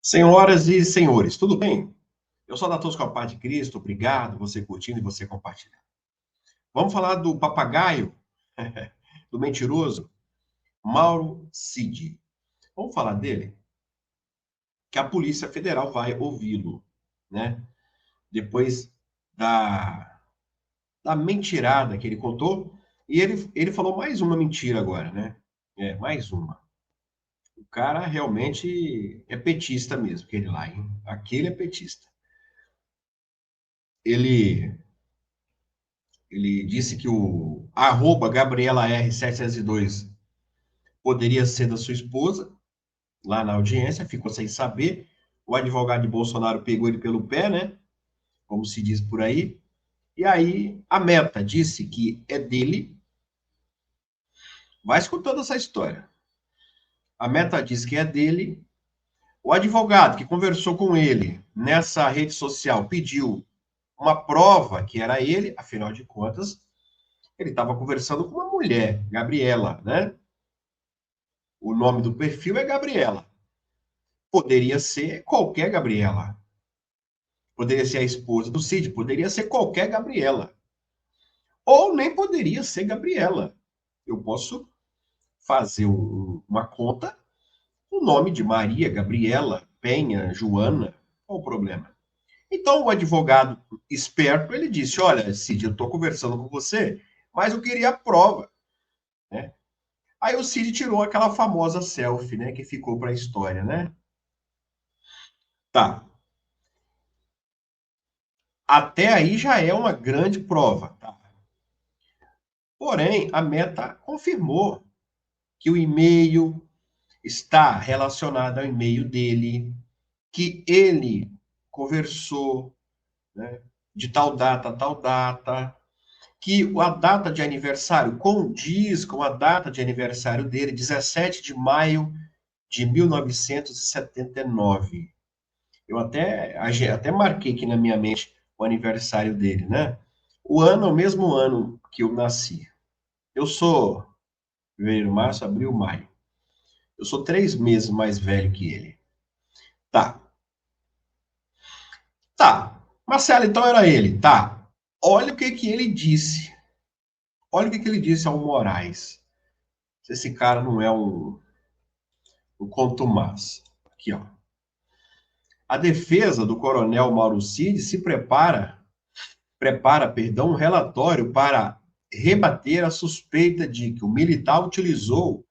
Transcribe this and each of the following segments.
Senhoras e senhores, tudo bem? Eu sou Adatoso com a paz de Cristo, obrigado, você curtindo e você compartilhando. Vamos falar do papagaio, do mentiroso, Mauro Cid. Vamos falar dele? Que a Polícia Federal vai ouvi-lo, né? Depois da, da mentirada que ele contou, e ele falou mais uma mentira agora, né? Mais uma. O cara realmente é petista mesmo, aquele lá, hein? Aquele é petista. Ele Ele disse que o arroba Gabriela R702 poderia ser da sua esposa, lá na audiência, ficou sem saber. O advogado de Bolsonaro pegou ele pelo pé, né? Como se diz por aí. E aí a Meta disse que é dele. Vai escutando essa história. A Meta disse que é dele. O advogado que conversou com ele nessa rede social pediu uma prova que era ele, afinal de contas, ele estava conversando com uma mulher, Gabriela, né? O nome do perfil é Gabriela. Poderia ser qualquer Gabriela. Poderia ser a esposa do Cid, poderia ser qualquer Gabriela. Ou nem poderia ser Gabriela. Eu posso fazer uma conta com o nome de Maria, Gabriela, Penha, Joana. Qual o problema? Então, o advogado esperto, ele disse, olha, Cid, eu estou conversando com você, mas eu queria a prova. Né? Aí o Cid tirou aquela famosa selfie, né, que ficou para a história, né? Tá, até aí já é uma grande prova. Tá? Porém, a Meta confirmou que o e-mail está relacionado ao e-mail dele, que ele conversou, né, de tal data, que a data de aniversário condiz com a data de aniversário dele, 17 de maio de 1979. Eu até marquei aqui na minha mente o aniversário dele, né? O ano é o mesmo ano que eu nasci. Eu sou fevereiro, março, abril, maio. Eu sou 3 meses mais velho que ele. Tá, tá. Marcelo, então era ele. Tá. Olha o que que ele disse. Olha o que que ele disse ao Moraes. Se esse cara não é um contumaz. Aqui, ó. A defesa do coronel Mauro Cid se prepara, um relatório para rebater a suspeita de que o militar utilizou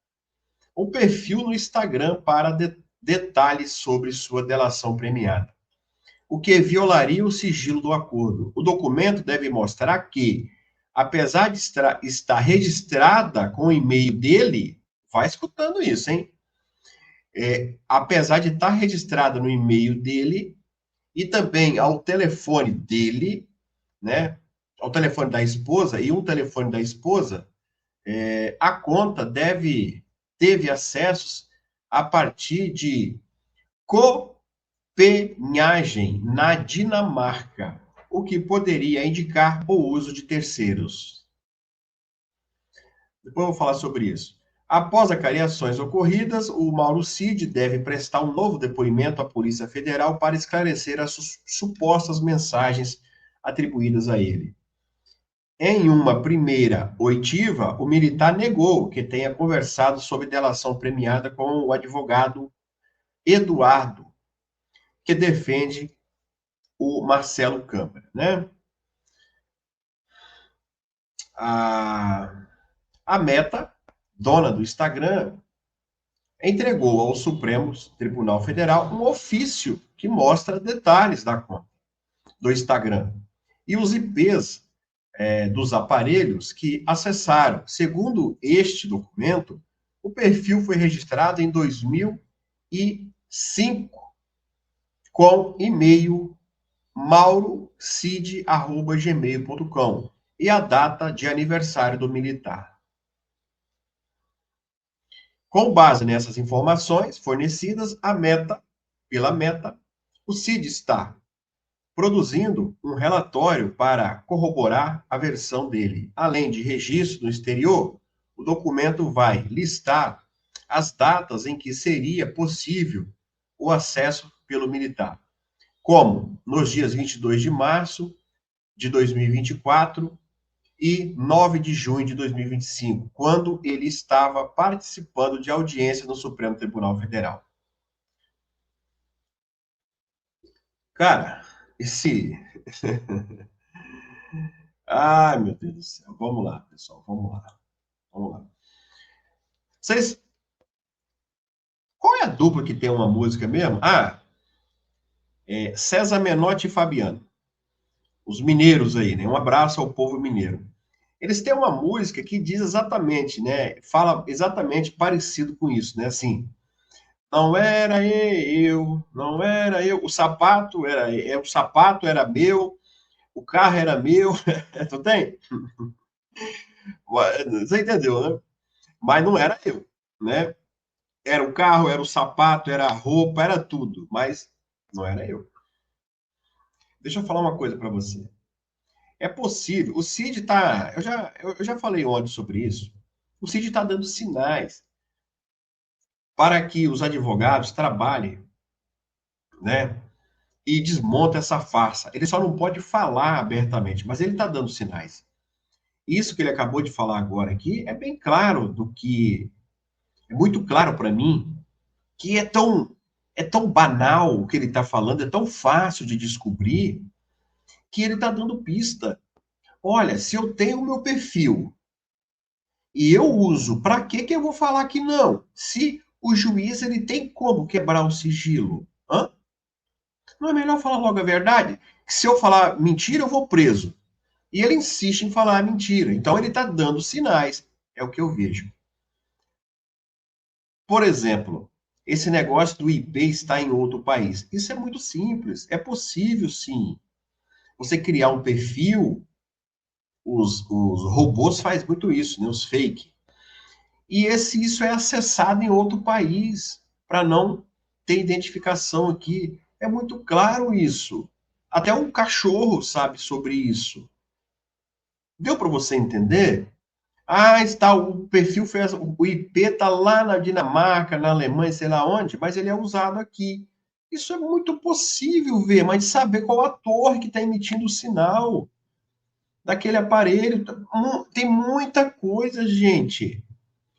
um perfil no Instagram para detalhes sobre sua delação premiada, o que violaria o sigilo do acordo. O documento deve mostrar que, apesar de estar registrada com o e-mail dele, vai escutando isso, hein? Apesar de estar registrada no e-mail dele e também ao telefone dele, né? Ao telefone da esposa e um telefone da esposa, a conta teve acessos a partir de Copenhagen, na Dinamarca, o que poderia indicar o uso de terceiros. Depois eu vou falar sobre isso. Após acariações ocorridas, o Mauro Cid deve prestar um novo depoimento à Polícia Federal para esclarecer as supostas mensagens atribuídas a ele. Em uma primeira oitiva, o militar negou que tenha conversado sobre delação premiada com o advogado Eduardo, que defende o Marcelo Câmara, né? A, a Meta, dona do Instagram, entregou ao Supremo Tribunal Federal um ofício que mostra detalhes da conta do Instagram e os IPs dos aparelhos que acessaram. Segundo este documento, o perfil foi registrado em 2005 com e-mail maurocid@gmail.com e a data de aniversário do militar. Com base nessas informações fornecidas pela Meta, o CID está produzindo um relatório para corroborar a versão dele. Além de registro no exterior, o documento vai listar as datas em que seria possível o acesso pelo militar. Como? Nos dias 22 de março de 2024 e 9 de junho de 2025, quando ele estava participando de audiência no Supremo Tribunal Federal. Cara, esse. Ai, meu Deus do céu. Vamos lá, pessoal. Vamos lá. Vamos lá. Vocês. Qual é a dupla que tem uma música mesmo? César Menotti e Fabiano. Os mineiros aí, né? Um abraço ao povo mineiro. Eles têm uma música que diz exatamente, né? Fala exatamente parecido com isso, né? Assim, não era eu, não era eu. O sapato era meu, o carro era meu. Tu tem? Você entendeu, né? Mas não era eu, né? Era o carro, era o sapato, era a roupa, era tudo, mas não era eu. Deixa eu falar uma coisa para você. É possível. O Cid tá. Eu já falei ontem sobre isso. O Cid está dando sinais para que os advogados trabalhem, né? E desmontem essa farsa. Ele só não pode falar abertamente, mas ele está dando sinais. Isso que ele acabou de falar agora aqui é bem claro do que. É muito claro para mim que é tão banal o que ele está falando, é tão fácil de descobrir que ele está dando pista. Olha, se eu tenho o meu perfil e eu uso, para que eu vou falar que não? Se o juiz ele tem como quebrar o sigilo? Hã? Não é melhor falar logo a verdade? Que se eu falar mentira, eu vou preso. E ele insiste em falar mentira. Então ele está dando sinais. É o que eu vejo. Por exemplo, esse negócio do IP estar em outro país. Isso é muito simples. É possível, sim. Você criar um perfil, os robôs fazem muito isso, né? Os fake. E isso é acessado em outro país, para não ter identificação aqui. É muito claro isso. Até um cachorro sabe sobre isso. Deu para você entender? Está, o perfil fez, o IP está lá na Dinamarca, na Alemanha, sei lá onde, mas ele é usado aqui. Isso é muito possível ver, mas saber qual a torre que está emitindo o sinal daquele aparelho. Tem muita coisa, gente.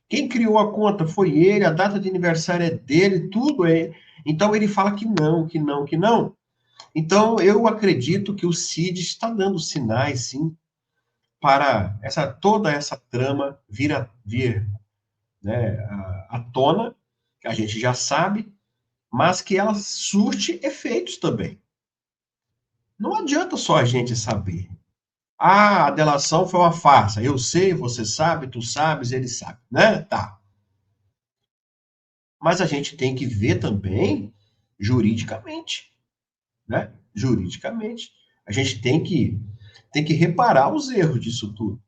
Quem criou a conta foi ele, a data de aniversário é dele, tudo é. Então ele fala que não, que não, que não. Então eu acredito que o Cid está dando sinais, sim, para toda essa trama vir, né, à tona, que a gente já sabe, mas que ela surte efeitos também. Não adianta só a gente saber. A delação foi uma farsa. Eu sei, você sabe, tu sabes, ele sabe, né? Tá. Mas a gente tem que ver também juridicamente, né? Juridicamente. A gente tem que reparar os erros disso tudo.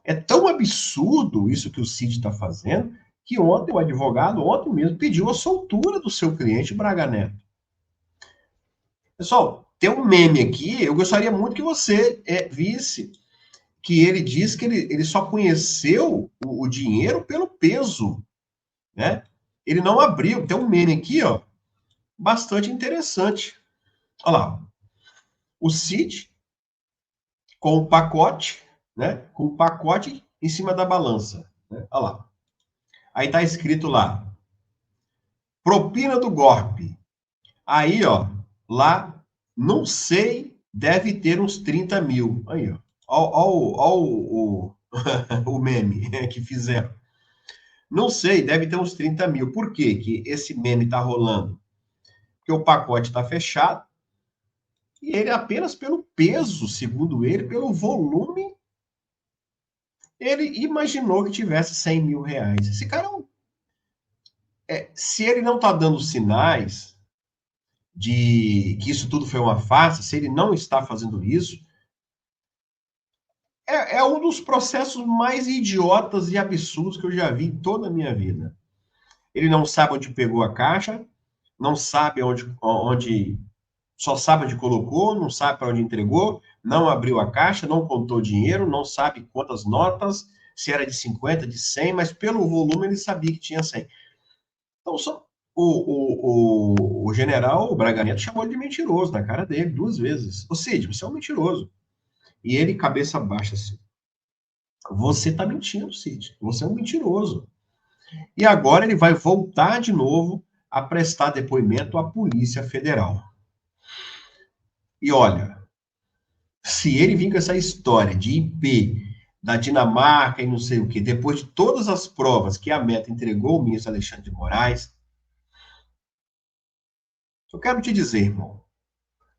É tão absurdo isso que o Cid está fazendo, que ontem o advogado, ontem mesmo, pediu a soltura do seu cliente Braga Neto. Pessoal, tem um meme aqui, eu gostaria muito que você visse, que ele diz que ele só conheceu o dinheiro pelo peso, né? Ele não abriu. Tem um meme aqui, ó, bastante interessante. Olha lá, o Cid com o pacote, né? Com o pacote em cima da balança. Né? Olha lá. Aí tá escrito lá, propina do golpe. Aí, ó, lá, não sei, deve ter uns 30 mil. Aí, ó. Ó, o meme que fizeram. Não sei, deve ter uns 30 mil. Por que que esse meme tá rolando? Porque o pacote está fechado e ele apenas pelo peso, segundo ele, pelo volume, ele imaginou que tivesse 100 mil reais. Esse cara, se ele não está dando sinais de que isso tudo foi uma farsa, se ele não está fazendo isso, é um dos processos mais idiotas e absurdos que eu já vi em toda a minha vida. Ele não sabe onde pegou a caixa, não sabe onde só sabe onde colocou, não sabe para onde entregou, não abriu a caixa, não contou dinheiro, não sabe quantas notas, se era de 50, de 100, mas pelo volume ele sabia que tinha 100. Então, o o general Braga Neto chamou ele de mentiroso na cara dele 2 vezes. Ô Cid, você é um mentiroso. E ele, cabeça baixa, assim. Você tá mentindo, Cid. Você é um mentiroso. E agora ele vai voltar de novo a prestar depoimento à Polícia Federal. E olha, se ele vir com essa história de IP da Dinamarca e não sei o que, depois de todas as provas que a Meta entregou ao ministro Alexandre de Moraes, eu quero te dizer, irmão,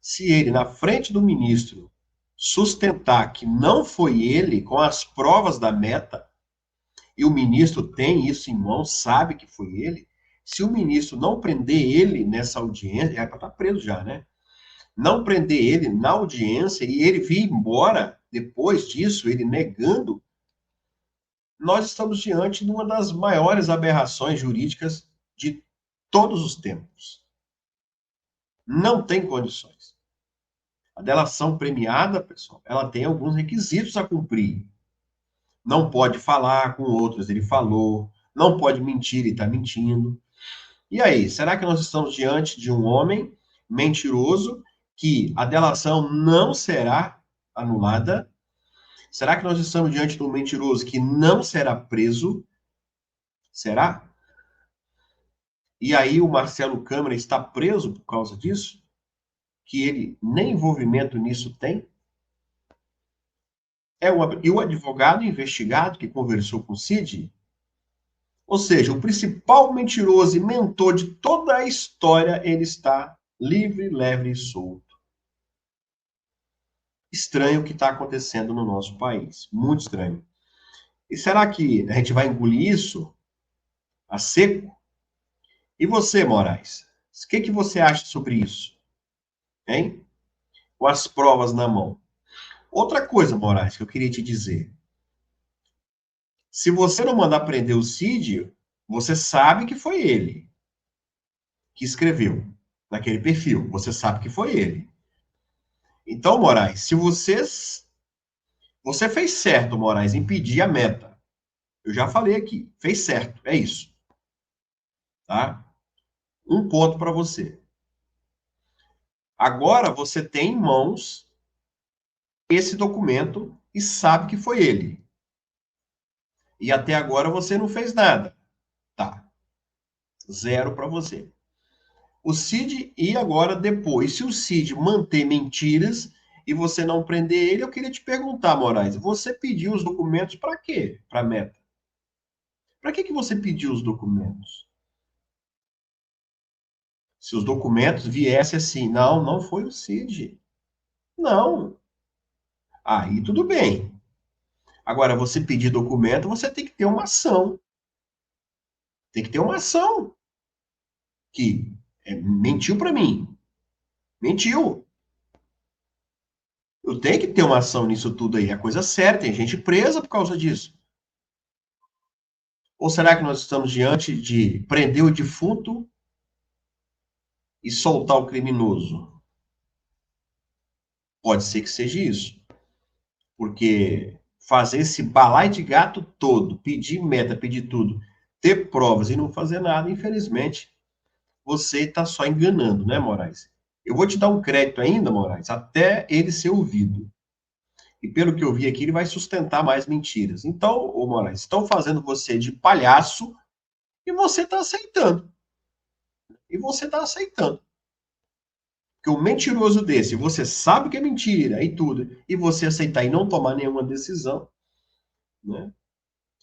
se ele, na frente do ministro, sustentar que não foi ele, com as provas da Meta, e o ministro tem isso em mãos, sabe que foi ele, se o ministro não prender ele nessa audiência, é para estar preso já, né? Não prender ele na audiência e ele vir embora depois disso, ele negando, nós estamos diante de uma das maiores aberrações jurídicas de todos os tempos. Não tem condições. A delação premiada, pessoal, ela tem alguns requisitos a cumprir. Não pode falar com outros, ele falou. Não pode mentir, ele está mentindo. E aí, será que nós estamos diante de um homem mentiroso que a delação não será anulada? Será que nós estamos diante de um mentiroso que não será preso? Será? E aí o Marcelo Câmara está preso por causa disso? Que ele nem envolvimento nisso tem? E o advogado investigado que conversou com o Cid? Ou seja, o principal mentiroso e mentor de toda a história, ele está livre, leve e solto. Estranho o que está acontecendo no nosso país. Muito estranho. E será que a gente vai engolir isso a seco? E você, Moraes? O que você acha sobre isso? Hein? Com as provas na mão. Outra coisa, Moraes, que eu queria te dizer. Se você não mandar prender o Cid, você sabe que foi ele que escreveu naquele perfil. Você sabe que foi ele. Então, Moraes, se você fez certo, Moraes, em pedir a Meta. Eu já falei aqui, fez certo, é isso. Tá? Um ponto para você. Agora você tem em mãos esse documento e sabe que foi ele. E até agora você não fez nada. Tá. 0 para você. O Cid, e agora depois, se o Cid manter mentiras e você não prender ele, eu queria te perguntar, Moraes, você pediu os documentos para quê? Para a Meta? Para que você pediu os documentos? Se os documentos viessem assim, não foi o Cid. Não. Aí tudo bem. Agora, você pedir documento, você tem que ter uma ação. Tem que ter uma ação. Que mentiu para mim. Mentiu. Eu tenho que ter uma ação nisso tudo aí. É coisa séria. Tem gente presa por causa disso. Ou será que nós estamos diante de prender o defunto e soltar o criminoso? Pode ser que seja isso. Porque fazer esse balaio de gato todo, pedir meta, pedir tudo, ter provas e não fazer nada, infelizmente, você está só enganando, né, Moraes? Eu vou te dar um crédito ainda, Moraes, até ele ser ouvido. E pelo que eu vi aqui, ele vai sustentar mais mentiras. Então, ô Moraes, estão fazendo você de palhaço e você está aceitando. E você está aceitando. Que um mentiroso desse, você sabe que é mentira e tudo, e você aceitar e não tomar nenhuma decisão, né?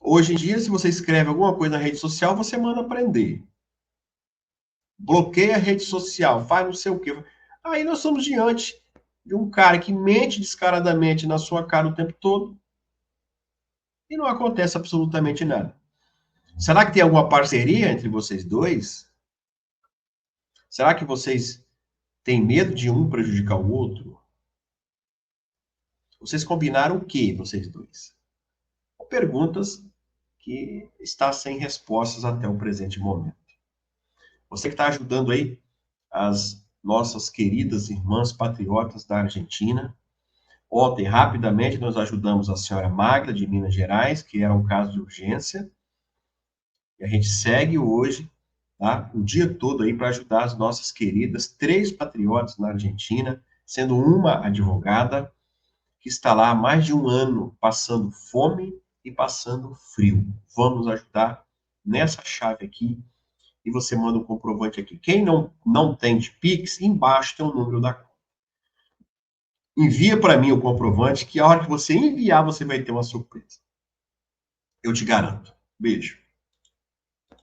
Hoje em dia, se você escreve alguma coisa na rede social, você manda prender. Bloqueia a rede social, faz não sei o quê. Aí nós estamos diante de um cara que mente descaradamente na sua cara o tempo todo e não acontece absolutamente nada. Será que tem alguma parceria entre vocês dois? Será que vocês têm medo de um prejudicar o outro? Vocês combinaram o quê, vocês dois? Perguntas que está sem respostas até o presente momento. Você que está ajudando aí as nossas queridas irmãs patriotas da Argentina. Ontem, rapidamente, nós ajudamos a senhora Magda, de Minas Gerais, que era um caso de urgência. E a gente segue hoje tá? O dia todo aí para ajudar as nossas queridas 3 patriotas na Argentina, sendo uma advogada que está lá há mais de 1 ano passando fome e passando frio. Vamos ajudar nessa chave aqui e você manda o comprovante aqui. Quem não tem de Pix, embaixo tem o número da conta. Envia para mim o comprovante que a hora que você enviar, você vai ter uma surpresa. Eu te garanto. Beijo.